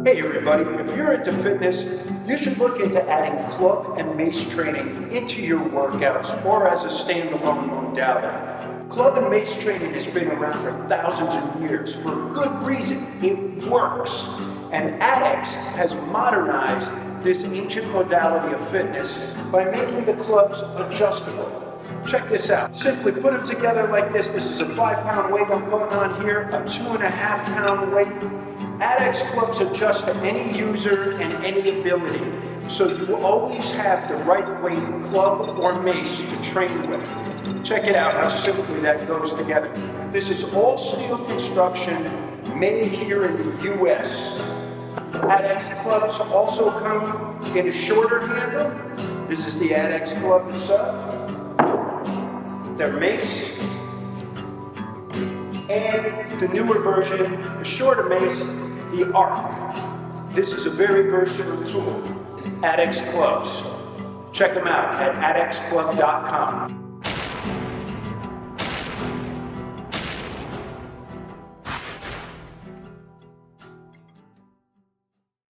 Hey everybody, if you're into fitness, you should look into adding club and mace training into your workouts or as a standalone modality. Club and mace training has been around for thousands of years for good reason. It works. And AddX has modernized this ancient modality of fitness by making the clubs adjustable. Check this out. Simply put them together like this. This is a 5-pound weight I'm putting on here, a 2.5-pound weight. AddX clubs adjust to any user and any ability, so you always have the right weight club or mace to train with. Check it out how simply that goes together. This is all steel construction made here in the US. AddX clubs also come in a shorter handle. This is the AddX club itself. Their mace, and the newer version, the shorter mace, the Arc. This is a very versatile tool. AddX clubs. Check them out at addxclub.com.